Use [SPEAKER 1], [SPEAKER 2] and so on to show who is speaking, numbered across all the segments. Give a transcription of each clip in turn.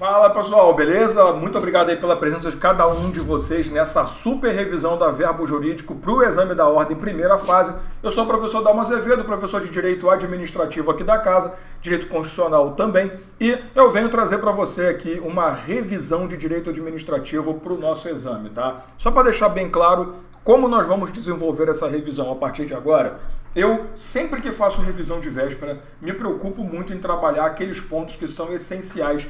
[SPEAKER 1] Fala pessoal, beleza? Muito obrigado aí pela presença de cada um de vocês nessa super revisão da Verbo Jurídico para o exame da ordem primeira fase. Eu sou o professor Dalmo Azevedo, professor de Direito Administrativo aqui da casa, Direito Constitucional também, e eu venho trazer para você aqui uma revisão de Direito Administrativo para o nosso exame, tá? Só para deixar bem claro como nós vamos desenvolver essa revisão a partir de agora. Eu, sempre que faço revisão de véspera, me preocupo muito em trabalhar aqueles pontos que são essenciais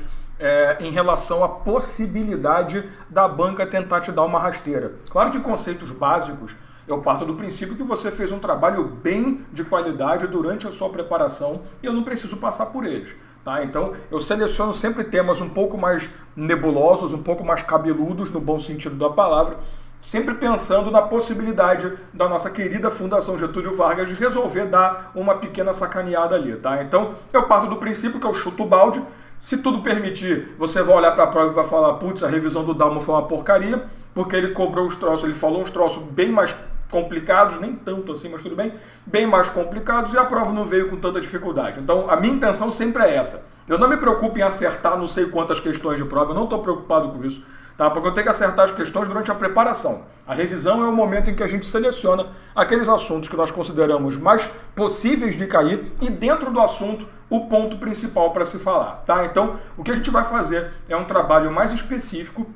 [SPEAKER 1] em relação à possibilidade da banca tentar te dar uma rasteira. Claro que conceitos básicos, eu parto do princípio que você fez um trabalho bem de qualidade durante a sua preparação e eu não preciso passar por eles. Tá? Então, eu seleciono sempre temas um pouco mais nebulosos, um pouco mais cabeludos, no bom sentido da palavra, sempre pensando na possibilidade da nossa querida Fundação Getúlio Vargas de resolver dar uma pequena sacaneada ali. Tá? Então, eu parto do princípio que eu chuto o balde. Se tudo permitir, você vai olhar para a prova e vai falar, putz, a revisão do Dalmo foi uma porcaria, porque ele cobrou os troços, ele falou uns troços bem mais complicados, nem tanto assim, mas tudo bem mais complicados, e a prova não veio com tanta dificuldade. Então, a minha intenção sempre é essa. Eu não me preocupo em acertar não sei quantas questões de prova, eu não estou preocupado com isso, tá? Porque eu tenho que acertar as questões durante a preparação. A revisão é o momento em que a gente seleciona aqueles assuntos que nós consideramos mais possíveis de cair e dentro do assunto o ponto principal para se falar, tá? Então, o que a gente vai fazer é um trabalho mais específico.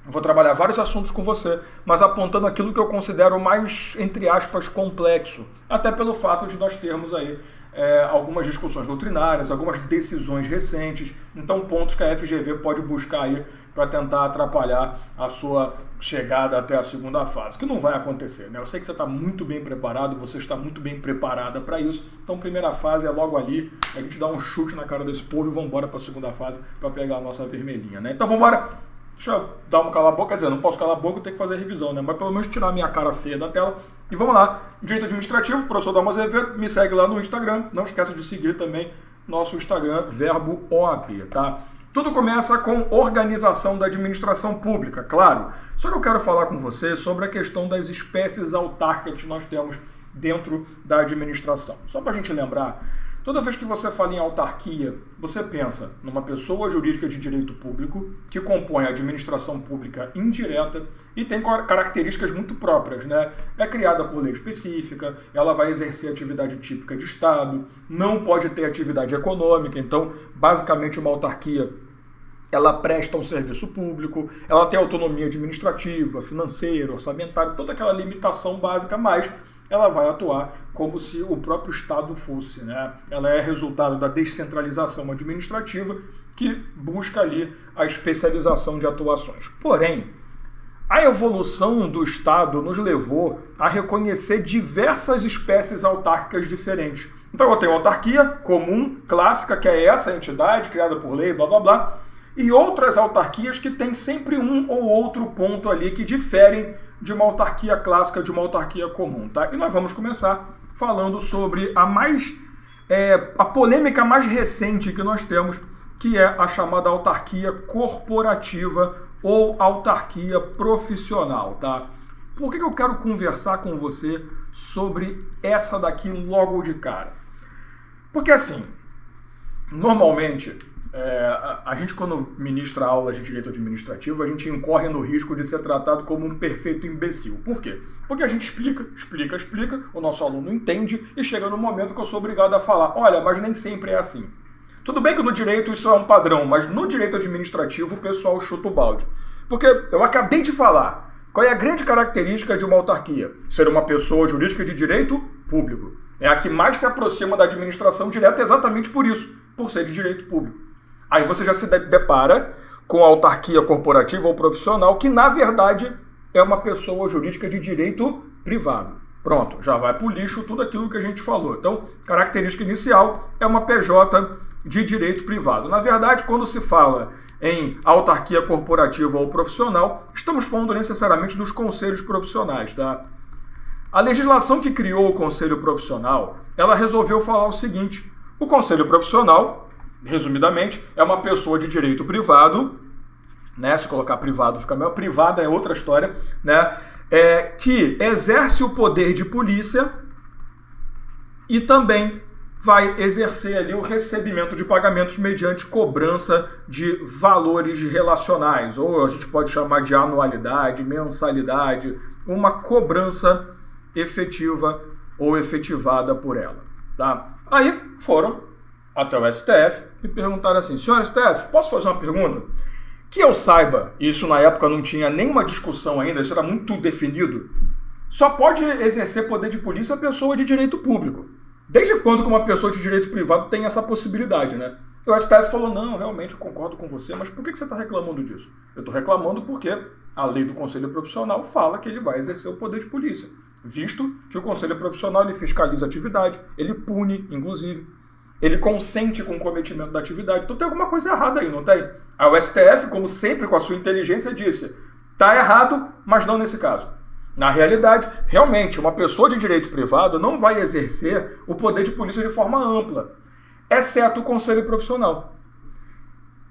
[SPEAKER 1] Vou trabalhar vários assuntos com você, mas apontando aquilo que eu considero mais, entre aspas, complexo. Até pelo fato de nós termos aí algumas discussões doutrinárias, algumas decisões recentes, então pontos que a FGV pode buscar aí para tentar atrapalhar a sua chegada até a segunda fase, que não vai acontecer, né? Eu sei que você está muito bem preparado, você está muito bem preparada para isso, então primeira fase é logo ali, a gente dá um chute na cara desse povo e vamos embora para a segunda fase para pegar a nossa vermelhinha, né? Então vamos embora. Deixa eu dar uma calar a boca, quer dizer, não posso calar a boca, eu tenho que fazer a revisão, né? Mas pelo menos tirar a minha cara feia da tela. E vamos lá. Direito Administrativo, professor Dalmo Azevedo, me segue lá no Instagram. Não esqueça de seguir também nosso Instagram, Verbo OAP, tá? Tudo começa com organização da administração pública, claro. Só que eu quero falar com você sobre a questão das espécies autárquicas que nós temos dentro da administração. Só para a gente lembrar, toda vez que você fala em autarquia, você pensa numa pessoa jurídica de direito público que compõe a administração pública indireta e tem características muito próprias, né? É criada por lei específica, ela vai exercer atividade típica de Estado, não pode ter atividade econômica, então, basicamente, uma autarquia ela presta um serviço público, ela tem autonomia administrativa, financeira, orçamentária, toda aquela limitação básica, mas ela vai atuar como se o próprio Estado fosse, né? Ela é resultado da descentralização administrativa que busca ali a especialização de atuações. Porém, a evolução do Estado nos levou a reconhecer diversas espécies autárquicas diferentes. Então eu tenho uma autarquia comum, clássica, que é essa entidade criada por lei, blá blá blá, e outras autarquias que têm sempre um ou outro ponto ali que diferem de uma autarquia clássica, de uma autarquia comum, tá? E nós vamos começar falando sobre a polêmica mais recente que nós temos, que é a chamada autarquia corporativa ou autarquia profissional, tá? Por que eu quero conversar com você sobre essa daqui logo de cara? Porque assim, normalmente, a gente quando ministra aulas de direito administrativo, a gente incorre no risco de ser tratado como um perfeito imbecil. Por quê? Porque a gente explica, o nosso aluno entende e chega no momento que eu sou obrigado a falar, olha, mas nem sempre é assim. Tudo bem que no direito isso é um padrão, mas no direito administrativo o pessoal chuta o balde. Porque eu acabei de falar, qual é a grande característica de uma autarquia? Ser uma pessoa jurídica de direito público. É a que mais se aproxima da administração direta exatamente por isso, por ser de direito público. Aí você já se depara com a autarquia corporativa ou profissional, que na verdade é uma pessoa jurídica de direito privado. Pronto, já vai para o lixo tudo aquilo que a gente falou. Então, característica inicial é uma PJ de direito privado. Na verdade, quando se fala em autarquia corporativa ou profissional, estamos falando necessariamente dos conselhos profissionais, tá? A legislação que criou o conselho profissional, ela resolveu falar o seguinte: o conselho profissional, resumidamente, é uma pessoa de direito privado, né? Se colocar privado fica melhor, privada é outra história, né? Que exerce o poder de polícia e também vai exercer ali o recebimento de pagamentos mediante cobrança de valores relacionais, ou a gente pode chamar de anualidade, mensalidade, uma cobrança efetiva ou efetivada por ela. Tá? Aí foram até o STF e perguntaram assim: senhor STF, posso fazer uma pergunta? Que eu saiba, isso na época não tinha nenhuma discussão ainda, isso era muito definido, só pode exercer poder de polícia a pessoa de direito público. Desde quando que uma pessoa de direito privado tem essa possibilidade, né? O STF falou: não, realmente eu concordo com você, mas por que você está reclamando disso? Eu estou reclamando porque a lei do Conselho Profissional fala que ele vai exercer o poder de polícia, visto que o Conselho Profissional ele fiscaliza a atividade, ele pune, inclusive, ele consente com o cometimento da atividade. Então tem alguma coisa errada aí, não tem? Aí o STF, como sempre com a sua inteligência, disse: tá errado, mas não nesse caso. Na realidade, realmente, uma pessoa de direito privado não vai exercer o poder de polícia de forma ampla, exceto o Conselho Profissional.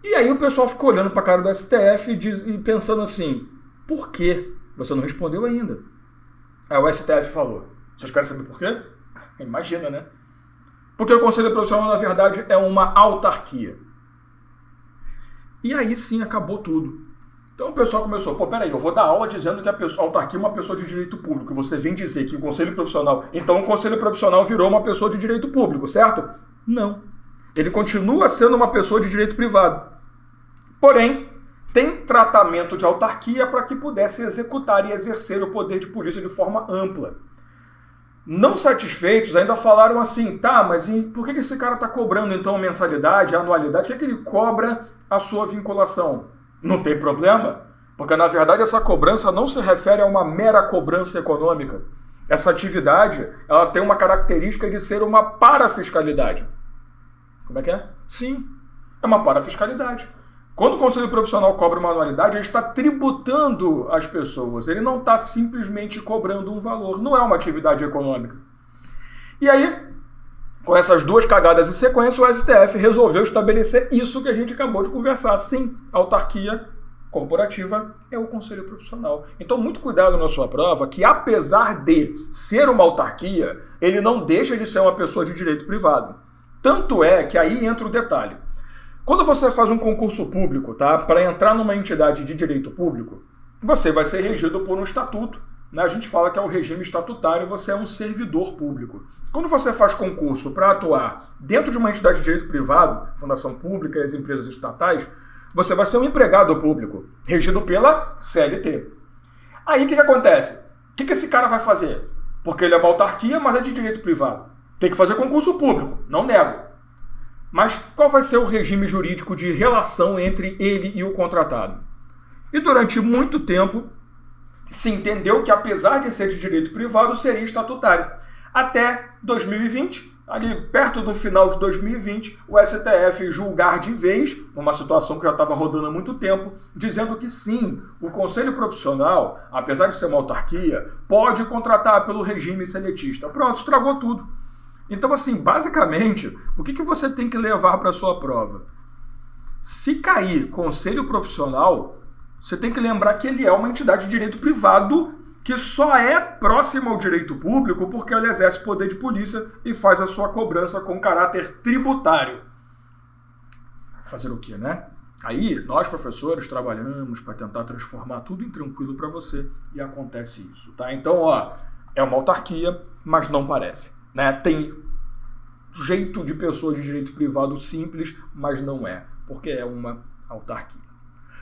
[SPEAKER 1] E aí o pessoal ficou olhando para a cara do STF e pensando assim: por quê? Você não respondeu ainda. Aí o STF falou: vocês querem saber por quê? Imagina, né? Porque o Conselho Profissional, na verdade, é uma autarquia. E aí sim acabou tudo. Então o pessoal começou: pô, peraí, eu vou dar aula dizendo que a autarquia é uma pessoa de direito público. E você vem dizer que o Conselho Profissional... Então o Conselho Profissional virou uma pessoa de direito público, certo? Não. Ele continua sendo uma pessoa de direito privado. Porém, tem tratamento de autarquia para que pudesse executar e exercer o poder de polícia de forma ampla. Não satisfeitos, ainda falaram assim: tá, mas por que esse cara está cobrando então mensalidade, anualidade? Por que ele cobra a sua vinculação? Não tem problema, porque na verdade essa cobrança não se refere a uma mera cobrança econômica. Essa atividade, ela tem uma característica de ser uma parafiscalidade. Como é que é? Sim, é uma parafiscalidade. Quando o Conselho Profissional cobra uma anualidade, ele está tributando as pessoas, ele não está simplesmente cobrando um valor, não é uma atividade econômica. E aí, com essas duas cagadas em sequência, o STF resolveu estabelecer isso que a gente acabou de conversar. Sim, a autarquia corporativa é o Conselho Profissional. Então, muito cuidado na sua prova, que apesar de ser uma autarquia, ele não deixa de ser uma pessoa de direito privado. Tanto é que aí entra o detalhe. Quando você faz um concurso público, tá, para entrar numa entidade de direito público, você vai ser regido por um estatuto. Né? A gente fala que é o regime estatutário, você é um servidor público. Quando você faz concurso para atuar dentro de uma entidade de direito privado, fundação pública e as empresas estatais, você vai ser um empregado público, regido pela CLT. Aí o que acontece? O que esse cara vai fazer? Porque ele é uma autarquia, mas é de direito privado. Tem que fazer concurso público, não nego. Mas qual vai ser o regime jurídico de relação entre ele e o contratado? E durante muito tempo se entendeu que, apesar de ser de direito privado, seria estatutário. Até 2020, ali perto do final de 2020, o STF julgar de vez, uma situação que já estava rodando há muito tempo, dizendo que sim, o Conselho Profissional, apesar de ser uma autarquia, pode contratar pelo regime seletista. Pronto, estragou tudo. Então, assim, basicamente, o que você tem que levar para a sua prova? Se cair Conselho Profissional, você tem que lembrar que ele é uma entidade de direito privado que só é próxima ao direito público porque ela exerce poder de polícia e faz a sua cobrança com caráter tributário. Fazer o quê, né? Aí, nós, professores, trabalhamos para tentar transformar tudo em tranquilo para você e acontece isso, tá? Então, ó, é uma autarquia, mas não parece, né? Tem jeito de pessoa de direito privado simples, mas não é, porque é uma autarquia.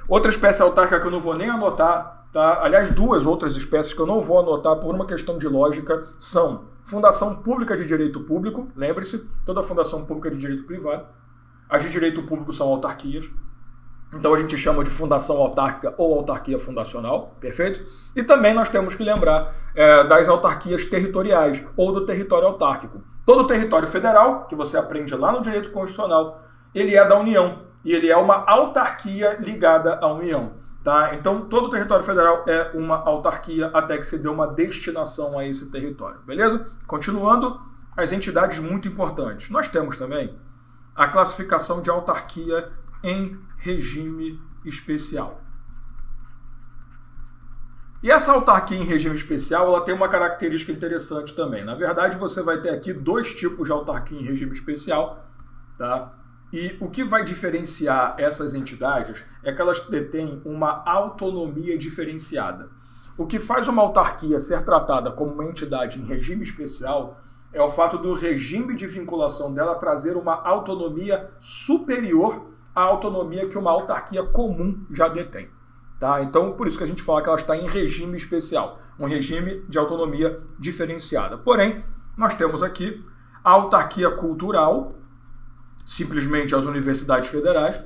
[SPEAKER 1] Outra espécie autárquica que eu não vou nem anotar, tá? Aliás, duas outras espécies que eu não vou anotar por uma questão de lógica são Fundação Pública de Direito Público, lembre-se, toda fundação pública é de direito privado. As de direito público são autarquias. Então a gente chama de fundação autárquica ou autarquia fundacional, perfeito? E também nós temos que lembrar das autarquias territoriais ou do território autárquico. Todo o território federal, que você aprende lá no direito constitucional, ele é da União. E ele é uma autarquia ligada à União. Tá? Então, todo o território federal é uma autarquia até que se dê uma destinação a esse território. Beleza? Continuando, as entidades muito importantes. Nós temos também a classificação de autarquia em regime especial. E essa autarquia em regime especial, ela tem uma característica interessante também. Na verdade, você vai ter aqui dois tipos de autarquia em regime especial, tá? E o que vai diferenciar essas entidades é que elas detêm uma autonomia diferenciada. O que faz uma autarquia ser tratada como uma entidade em regime especial é o fato do regime de vinculação dela trazer uma autonomia superior à autonomia que uma autarquia comum já detém. Tá? Então, por isso que a gente fala que ela está em regime especial, um regime de autonomia diferenciada. Porém, nós temos aqui a autarquia cultural, simplesmente as universidades federais,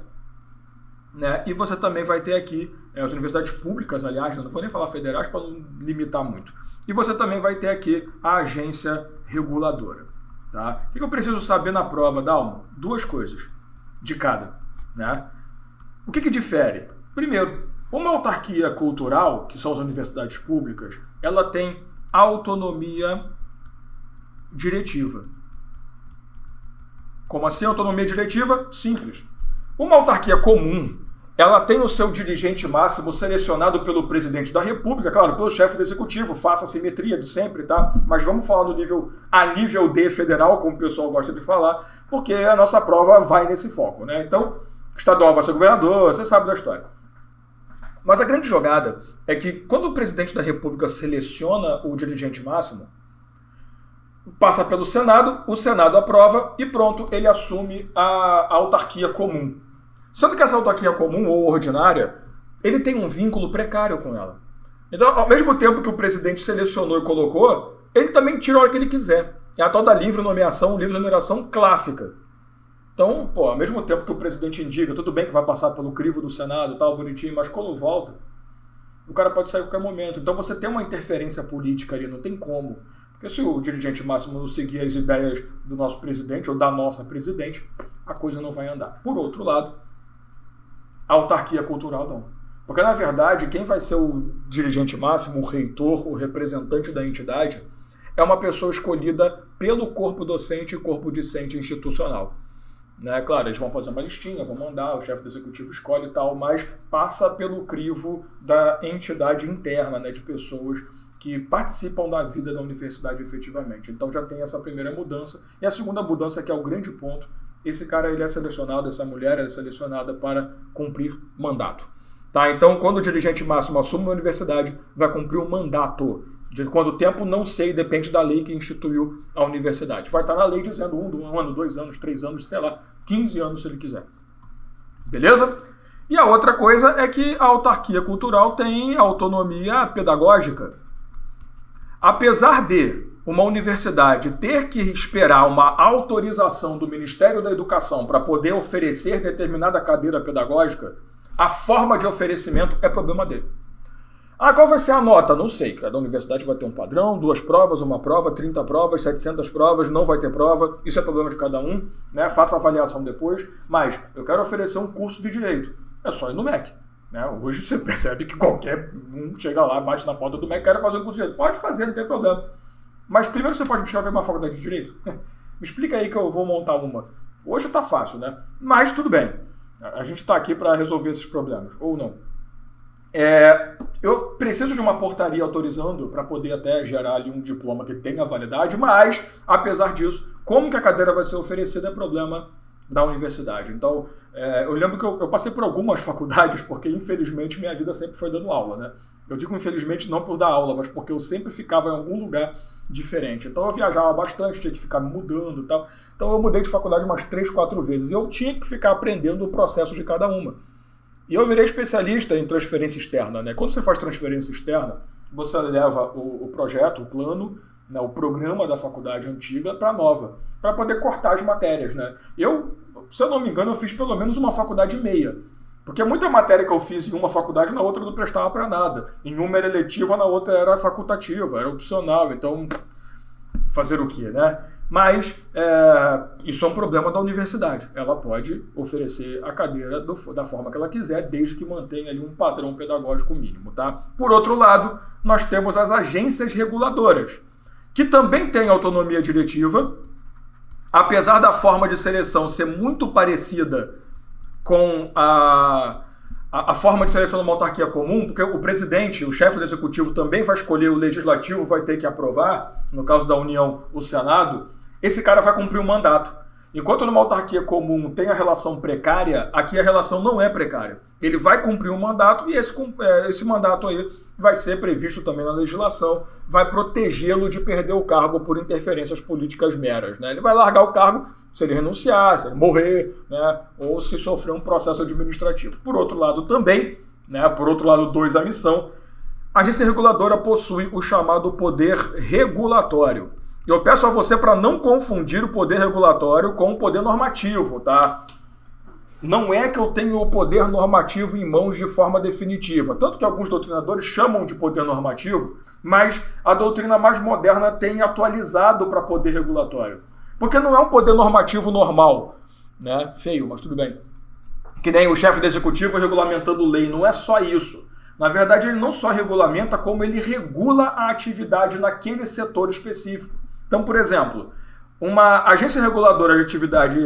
[SPEAKER 1] né? E você também vai ter aqui as universidades públicas, aliás, não vou nem falar federais para não limitar muito. E você também vai ter aqui a agência reguladora. Tá? O que eu preciso saber na prova, Dalmo? Duas coisas de cada. Né? O que difere? Primeiro, uma autarquia cultural, que são as universidades públicas, ela tem autonomia diretiva. Como assim autonomia diretiva? Simples. Uma autarquia comum, ela tem o seu dirigente máximo selecionado pelo presidente da República, claro, pelo chefe do executivo, faça a simetria de sempre, tá? Mas vamos falar no nível a nível D federal, como o pessoal gosta de falar, porque a nossa prova vai nesse foco, né? Então, estadual vai ser governador, você sabe da história. Mas a grande jogada é que quando o presidente da República seleciona o dirigente máximo, passa pelo Senado, o Senado aprova e pronto, ele assume a autarquia comum. Sendo que essa autarquia comum ou ordinária, ele tem um vínculo precário com ela. Então, ao mesmo tempo que o presidente selecionou e colocou, ele também tira a hora que ele quiser. É a tal da livre nomeação, livre oneração clássica. Então, ao mesmo tempo que o presidente indica, tudo bem que vai passar pelo crivo do Senado, tal, bonitinho, mas quando volta, o cara pode sair a qualquer momento. Então você tem uma interferência política ali, não tem como. Porque se o dirigente máximo não seguir as ideias do nosso presidente ou da nossa presidente, a coisa não vai andar. Por outro lado, a autarquia cultural não. Porque, na verdade, quem vai ser o dirigente máximo, o reitor, o representante da entidade, é uma pessoa escolhida pelo corpo docente e corpo discente institucional. Né? Claro, eles vão fazer uma listinha, vão mandar, o chefe do executivo escolhe e tal, mas passa pelo crivo da entidade interna, né, de pessoas que participam da vida da universidade efetivamente. Então já tem essa primeira mudança. E a segunda mudança, que é o grande ponto, esse cara ele é selecionado, essa mulher é selecionada para cumprir mandato. Tá? Então, quando o dirigente máximo assume uma universidade, vai cumprir um mandato. De quanto tempo, não sei, depende da lei que instituiu a universidade. Vai estar na lei dizendo um ano, 2 anos, 3 anos, sei lá, 15 anos se ele quiser. Beleza? E a outra coisa é que a autarquia cultural tem autonomia pedagógica. Apesar de uma universidade ter que esperar uma autorização do Ministério da Educação para poder oferecer determinada cadeira pedagógica, a forma de oferecimento é problema dele. Qual vai ser a nota? Não sei. Cada universidade vai ter um padrão, 2 provas, 1 prova, 30 provas, 700 provas, não vai ter prova. Isso é problema de cada um, né? Faça a avaliação depois. Mas eu quero oferecer um curso de Direito. É só ir no MEC. Né? Hoje você percebe que qualquer um chega lá, bate na porta do MEC, quer fazer um curso de Direito. Pode fazer, não tem problema. Mas primeiro você pode me inscrever numa faculdade de Direito? Me explica aí que eu vou montar uma. Hoje tá fácil, né? Mas tudo bem. A gente está aqui para resolver esses problemas. Ou não. Eu preciso de uma portaria autorizando para poder até gerar ali um diploma que tenha validade, mas, apesar disso, como que a cadeira vai ser oferecida é problema da universidade. Então, eu lembro que eu passei por algumas faculdades, porque infelizmente minha vida sempre foi dando aula, né? Eu digo infelizmente não por dar aula, mas porque eu sempre ficava em algum lugar diferente. Então eu viajava bastante, tinha que ficar mudando e tal. Então eu mudei de faculdade umas 3, 4 vezes. E eu tinha que ficar aprendendo o processo de cada uma. E eu virei especialista em transferência externa, né? Quando você faz transferência externa, você leva o projeto, o plano, né, o programa da faculdade antiga para a nova, para poder cortar as matérias, né? Se eu não me engano, eu fiz pelo menos uma faculdade e meia. Porque muita matéria que eu fiz em uma faculdade, na outra não prestava para nada. Em uma era eletiva, na outra era facultativa, era opcional. Então, fazer o quê, né? Mas isso é um problema da universidade. Ela pode oferecer a cadeira da forma que ela quiser, desde que mantenha ali um padrão pedagógico mínimo, tá? Por outro lado, nós temos as agências reguladoras, que também têm autonomia diretiva, apesar da forma de seleção ser muito parecida com a forma de seleção de uma autarquia comum, porque o presidente, o chefe do executivo também vai escolher, o legislativo vai ter que aprovar, no caso da União, o Senado, esse cara vai cumprir um mandato. Enquanto numa autarquia comum tem a relação precária, aqui a relação não é precária. Ele vai cumprir um mandato e esse mandato aí vai ser previsto também na legislação, vai protegê-lo de perder o cargo por interferências políticas meras, né? Ele vai largar o cargo se ele renunciar, se ele morrer, né? Ou se sofrer um processo administrativo. Por outro lado também, né? Por outro lado 2, a missão, a agência reguladora possui o chamado poder regulatório. Eu peço a você para não confundir o poder regulatório com o poder normativo, tá? Não é que eu tenho o poder normativo em mãos de forma definitiva. Tanto que alguns doutrinadores chamam de poder normativo, mas a doutrina mais moderna tem atualizado para poder regulatório. Porque não é um poder normativo normal, né? Feio, mas tudo bem. Que nem o chefe do executivo regulamentando lei, não é só isso. Na verdade, ele não só regulamenta, como ele regula a atividade naquele setor específico. Então, por exemplo, uma agência reguladora de atividade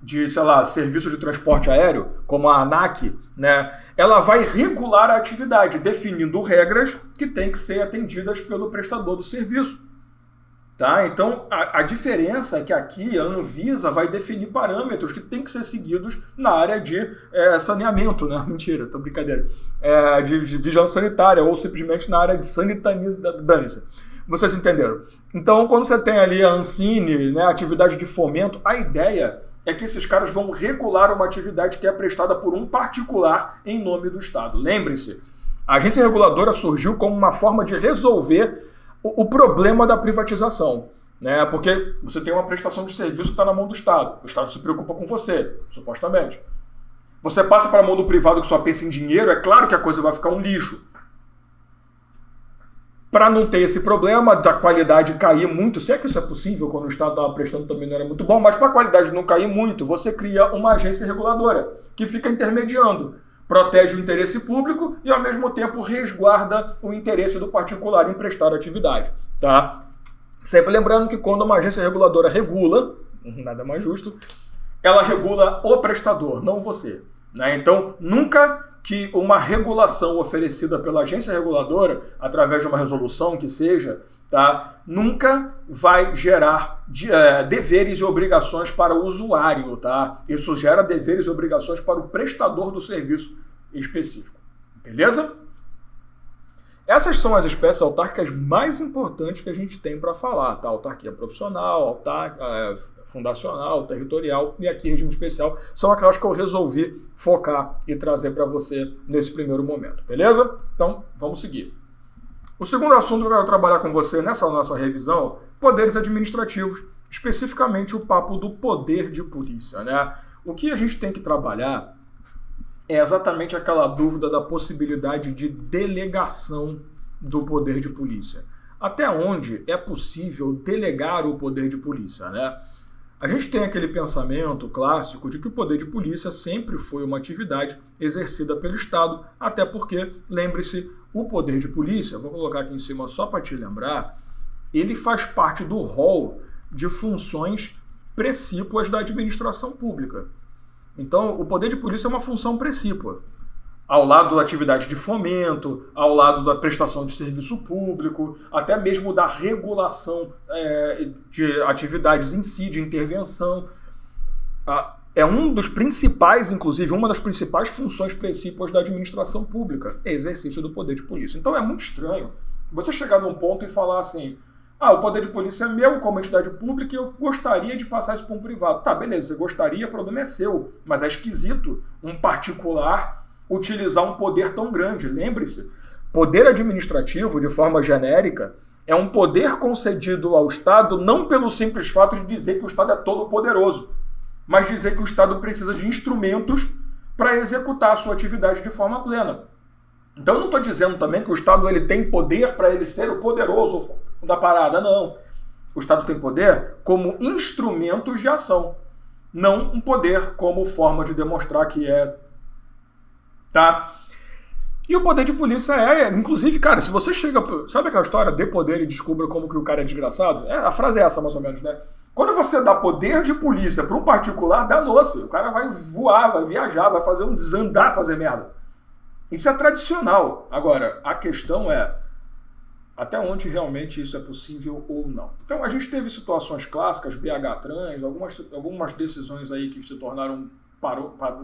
[SPEAKER 1] de, sei lá, serviço de transporte aéreo, como a ANAC, né, ela vai regular a atividade, definindo regras que têm que ser atendidas pelo prestador do serviço. Tá? Então, a diferença é que aqui a Anvisa vai definir parâmetros que têm que ser seguidos na área de saneamento, né? Mentira, tô brincadeira. De vigilância sanitária ou simplesmente na área de sanitanização. Vocês entenderam? Então, quando você tem ali a Ancine, né, atividade de fomento, a ideia é que esses caras vão regular uma atividade que é prestada por um particular em nome do Estado. Lembre-se, a agência reguladora surgiu como uma forma de resolver o problema da privatização, né? Porque você tem uma prestação de serviço que está na mão do Estado. O Estado se preocupa com você, supostamente. Você passa para a mão do privado que só pensa em dinheiro, é claro que a coisa vai ficar um lixo. Para não ter esse problema da qualidade cair muito, se é que isso é possível, quando o Estado estava prestando também não era muito bom, mas para a qualidade não cair muito, você cria uma agência reguladora que fica intermediando. Protege o interesse público e, ao mesmo tempo, resguarda o interesse do particular em prestar atividade. Tá? Sempre lembrando que quando uma agência reguladora regula, nada mais justo, ela regula o prestador, não você. Né? Então, nunca que uma regulação oferecida pela agência reguladora, através de uma resolução que seja, tá, nunca vai gerar deveres e obrigações para o usuário. Tá? Isso gera deveres e obrigações para o prestador do serviço específico. Beleza? Essas são as espécies autárquicas mais importantes que a gente tem para falar. Tá? Autarquia profissional, fundacional, territorial e aqui regime especial são aquelas que eu resolvi focar e trazer para você nesse primeiro momento. Beleza? Então, vamos seguir. O segundo assunto que eu quero trabalhar com você nessa nossa revisão, poderes administrativos, especificamente o papo do poder de polícia, né? O que a gente tem que trabalhar é exatamente aquela dúvida da possibilidade de delegação do poder de polícia. Até onde é possível delegar o poder de polícia, né? A gente tem aquele pensamento clássico de que o poder de polícia sempre foi uma atividade exercida pelo Estado, até porque, lembre-se, o poder de polícia, vou colocar aqui em cima só para te lembrar, ele faz parte do rol de funções precípuas da administração pública. Então, o poder de polícia é uma função precípua, ao lado da atividade de fomento, ao lado da prestação de serviço público, até mesmo da regulação de atividades em si, de intervenção. É um dos principais, inclusive, uma das principais funções precípuas da administração pública, é exercício do poder de polícia. Então é muito estranho você chegar num ponto e falar assim, o poder de polícia é meu como entidade pública e eu gostaria de passar isso para um privado. Tá, beleza, você gostaria, o problema é seu, mas é esquisito um particular utilizar um poder tão grande. Lembre-se, poder administrativo, de forma genérica, é um poder concedido ao Estado não pelo simples fato de dizer que o Estado é todo poderoso, mas dizer que o Estado precisa de instrumentos para executar a sua atividade de forma plena. Então eu não estou dizendo também que o Estado ele tem poder para ele ser o poderoso da parada, não. O Estado tem poder como instrumentos de ação, não um poder como forma de demonstrar que é. Tá? E o poder de polícia inclusive, cara, se você chega... Sabe aquela história, dê poder e descubra como que o cara é desgraçado? A frase é essa, mais ou menos, né? Quando você dá poder de polícia para um particular, danou-se. O cara vai voar, vai viajar, vai fazer um desandar, fazer merda. Isso é tradicional. Agora, a questão é até onde realmente isso é possível ou não. Então, a gente teve situações clássicas, BH Trans, algumas decisões aí que se tornaram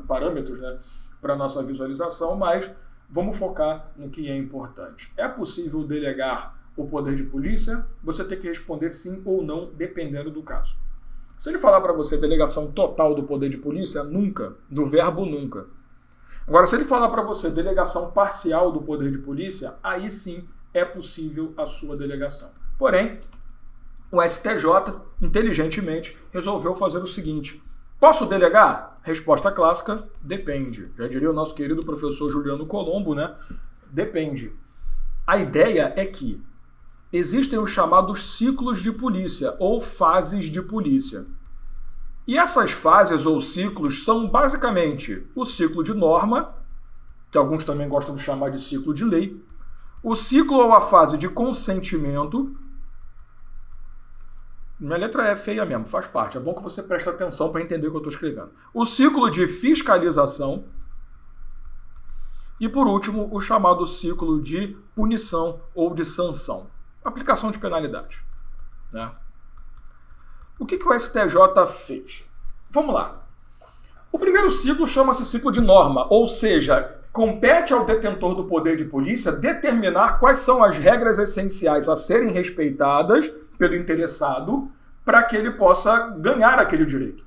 [SPEAKER 1] parâmetros, né, para a nossa visualização, mas vamos focar no que é importante. É possível delegar o poder de polícia? Você tem que responder sim ou não, dependendo do caso. Se ele falar para você delegação total do poder de polícia, nunca, do verbo nunca. Agora, se ele falar para você delegação parcial do poder de polícia, aí sim é possível a sua delegação. Porém, o STJ, inteligentemente, resolveu fazer o seguinte: posso delegar? Resposta clássica, depende. Já diria o nosso querido professor Juliano Colombo, né? Depende. A ideia é que existem os chamados ciclos de polícia, ou fases de polícia. E essas fases ou ciclos são basicamente o ciclo de norma, que alguns também gostam de chamar de ciclo de lei, o ciclo ou a fase de consentimento. Minha letra é feia mesmo, faz parte. É bom que você preste atenção para entender o que eu estou escrevendo. O ciclo de fiscalização. E, por último, o chamado ciclo de punição ou de sanção. Aplicação de penalidade. Né? O que o STJ fez? Vamos lá. O primeiro ciclo chama-se ciclo de norma, ou seja, compete ao detentor do poder de polícia determinar quais são as regras essenciais a serem respeitadas pelo interessado para que ele possa ganhar aquele direito.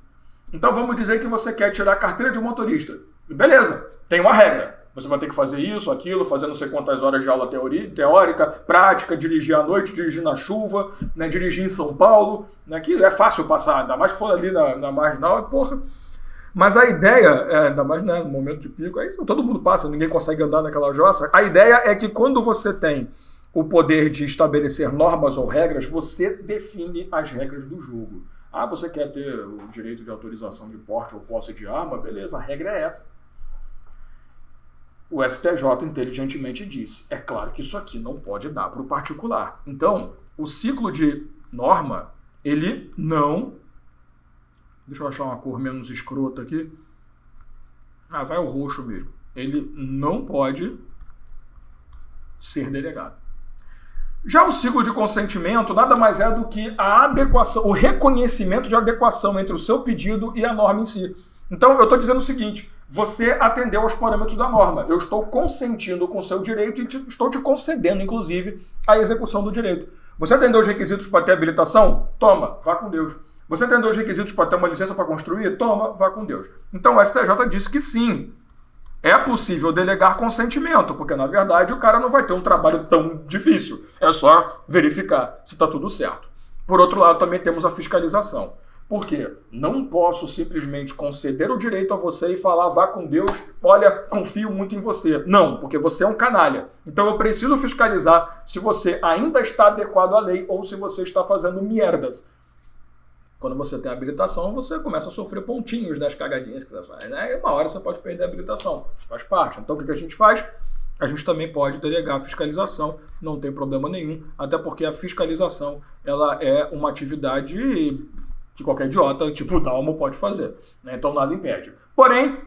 [SPEAKER 1] Então vamos dizer que você quer tirar a carteira de motorista. Beleza, tem uma regra. Você vai ter que fazer isso, aquilo, fazer não sei quantas horas de aula teórica, prática, dirigir à noite, dirigir na chuva, né, dirigir em São Paulo, né, que é fácil passar, ainda mais se for ali na marginal, porra. Mas a ideia, ainda mais, né, no momento de pico, aí todo mundo passa, ninguém consegue andar naquela jossa. A ideia é que quando você tem o poder de estabelecer normas ou regras, você define as regras do jogo. Ah, você quer ter o direito de autorização de porte ou posse de arma? Beleza, a regra é essa. O STJ inteligentemente disse, é claro que isso aqui não pode dar para o particular. Então, o ciclo de norma, ele não... Deixa eu achar uma cor menos escrota aqui. Ah, vai o roxo mesmo. Ele não pode ser delegado. Já o ciclo de consentimento nada mais é do que a adequação, o reconhecimento de adequação entre o seu pedido e a norma em si. Então, eu estou dizendo o seguinte, você atendeu aos parâmetros da norma. Eu estou consentindo com o seu direito e estou te concedendo, inclusive, a execução do direito. Você atendeu os requisitos para ter habilitação? Toma, vá com Deus. Você atendeu os requisitos para ter uma licença para construir? Toma, vá com Deus. Então o STJ disse que sim, é possível delegar consentimento, porque na verdade o cara não vai ter um trabalho tão difícil. É só verificar se está tudo certo. Por outro lado, também temos a fiscalização. Por quê? Não posso simplesmente conceder o direito a você e falar, vá com Deus, olha, confio muito em você. Não, porque você é um canalha. Então eu preciso fiscalizar se você ainda está adequado à lei ou se você está fazendo merdas. Quando você tem habilitação, você começa a sofrer pontinhos das cagadinhas que você faz, né? E uma hora você pode perder a habilitação. Isso faz parte. Então o que a gente faz? A gente também pode delegar a fiscalização, não tem problema nenhum, até porque a fiscalização ela é uma atividade que qualquer idiota, tipo o Dalmo, pode fazer. Né? Então nada impede. Porém,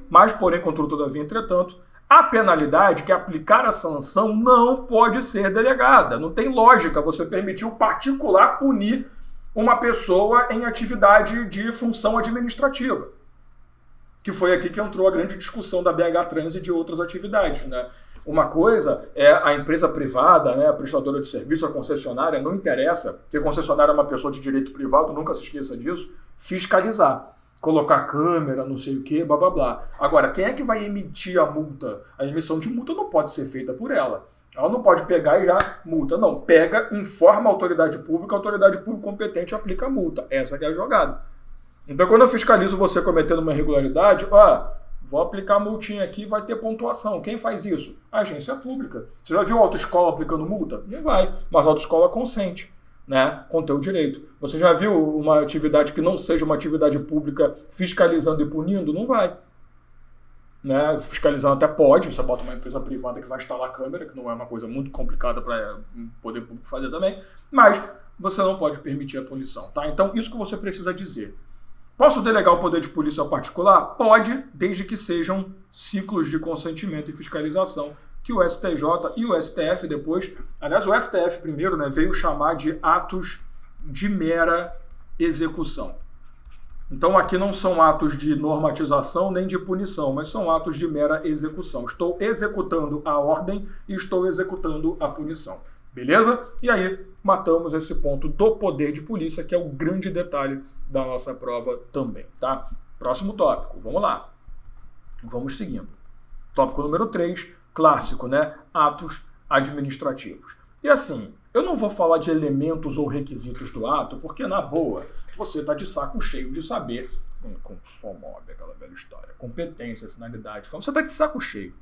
[SPEAKER 1] contudo, todavia, entretanto, a penalidade, que é aplicar a sanção, não pode ser delegada. Não tem lógica você permitir o particular punir uma pessoa em atividade de função administrativa. Que foi aqui que entrou a grande discussão da BH Trans e de outras atividades. Né? Uma coisa é a empresa privada, né, a prestadora de serviço, a concessionária, não interessa, porque a concessionária é uma pessoa de direito privado, nunca se esqueça disso, fiscalizar. Colocar câmera, não sei o que, blá blá blá. Agora, quem é que vai emitir a multa? A emissão de multa não pode ser feita por ela. Ela não pode pegar e já multa. Não, pega, informa a autoridade pública competente aplica a multa. Essa que é a jogada. Então, quando eu fiscalizo você cometendo uma irregularidade, vou aplicar a multinha aqui e vai ter pontuação. Quem faz isso? A agência pública. Você já viu a autoescola aplicando multa? Não vai, mas a autoescola consente, né, com o teu direito. Você já viu uma atividade que não seja uma atividade pública fiscalizando e punindo? Não vai. Né, fiscalizando até pode, você bota uma empresa privada que vai instalar câmera, que não é uma coisa muito complicada para o poder público fazer também, mas você não pode permitir a punição, tá? Então, isso que você precisa dizer. Posso delegar o poder de polícia ao particular? Pode, desde que sejam ciclos de consentimento e fiscalização, que o STJ e o STF depois, aliás, o STF primeiro, né, veio chamar de atos de mera execução. Então aqui não são atos de normatização nem de punição, mas são atos de mera execução. Estou executando a ordem e estou executando a punição. Beleza? E aí matamos esse ponto do poder de polícia, que é o grande detalhe da nossa prova também, tá? Próximo tópico, vamos lá. Vamos seguindo. Tópico número 3, clássico, né? Atos administrativos. E assim, eu não vou falar de elementos ou requisitos do ato, porque na boa, você tá de saco cheio de saber, com FOMOB, aquela velha história, competência, finalidade, você tá de saco cheio.